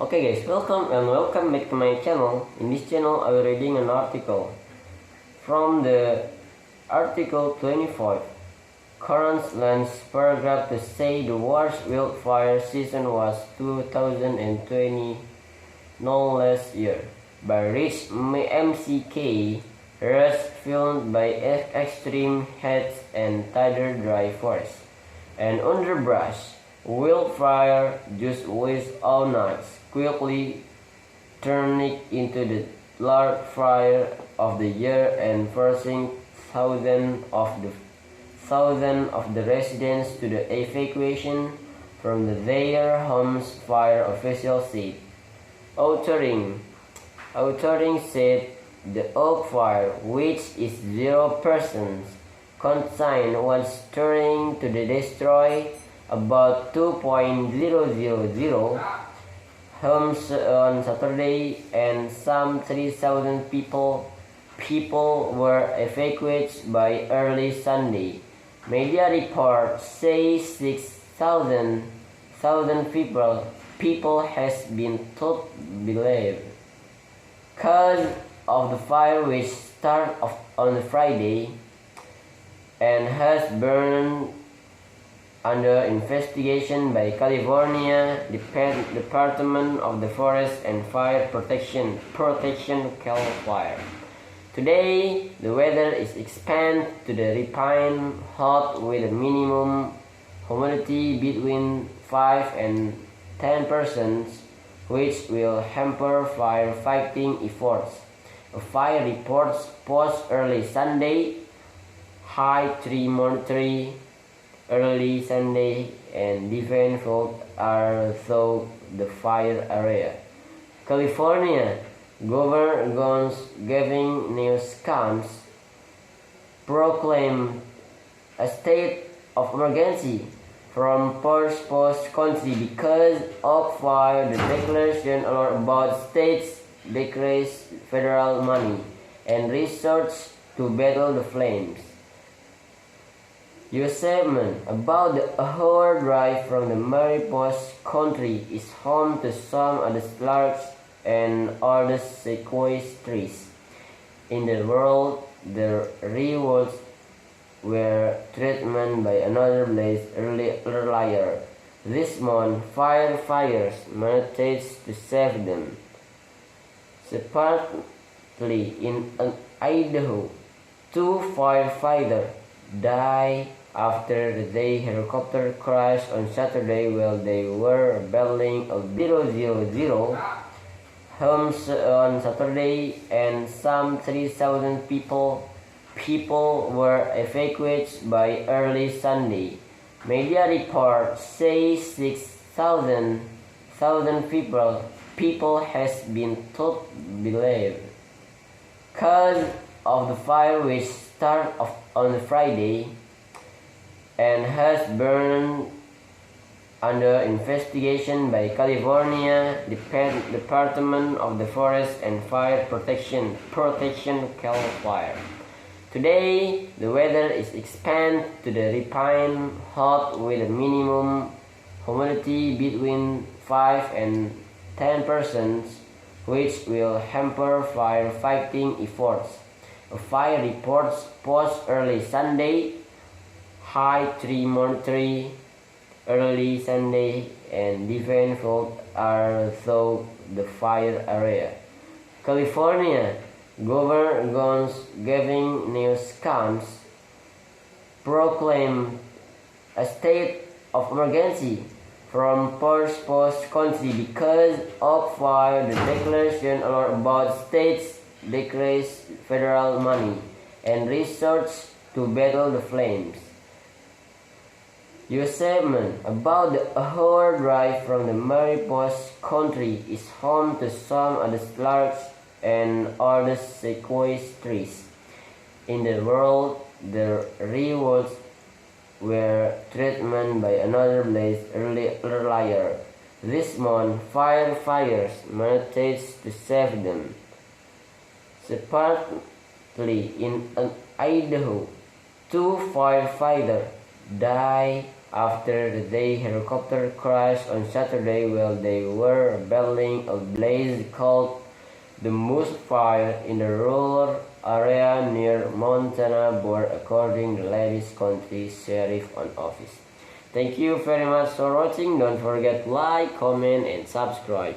Okay guys, welcome back to my channel. In this channel I will reading an article from the article 25 current lens paragraph to say the worst wildfire season was 2020 no less year by Rich MCK Rush, filmed by extreme heat and tighter dry forest and underbrush. Wildfire just waste all nights, quickly turning into the largest fire of the year and forcing thousands of the residents to the evacuation from their homes, fire officials said. Authoring said the oak fire, which is 0% contained, was starting to destroy about 2,000 homes on Saturday, and some 3,000 people were evacuated by early Sunday. Media reports say 6,000 people has been believed. Cause of the fire, which started on Friday and has burned under investigation by California Department of the Forest and Fire Protection Cal Fire. Today, the weather is expanded to the refined hot with a minimum humidity between 5 and 10%, which will hamper firefighting efforts. A fire report post early Sunday, high 3 early Sunday, and different faults are through the fire area. California Governor Gavin Newsom proclaimed a state of emergency from post country because of fire. The declaration allowed about states decrease federal money and resources to battle the flames. Your segment about the hour drive from the Mariposa country is home to some of the largest and oldest sequoia trees in the world. The rewards were threatened by another blaze earlier this month. Firefighters managed to save them. Separately, in Idaho, 2 firefighters died after the helicopter crashed on Saturday while they were battling a 000 homes on Saturday, and some 3,000 people were evacuated by early Sunday. Media reports say 6,000 people has been believed. Cause of the fire, which started on Friday and has burned under investigation by California Department of the Forest and Fire Protection Cal Fire. Today, the weather is expanded to the refined hot with a minimum humidity between 5 and 10%, which will hamper firefighting efforts. A fire report post early Sunday, high 3 early Sunday, and different faults are through the fire area. California Governor Gavin Newsom proclaimed a state of emergency from post country because of fire. The declaration allowed about states decrease federal money and resources to battle the flames. Your segment about the hour drive from the Mariposa country is home to some of the largest and oldest sequoia trees in the world. The rewards were threatened by another blaze earlier this month. Firefighters managed to save them. Separately, in Idaho, 2 firefighters died after the day helicopter crashed on Saturday while they were battling a blaze called the Moose Fire in the rural area near Montana border, according to the Lewis County Sheriff on office. Thank you very much for watching. Don't forget to like, comment, and subscribe.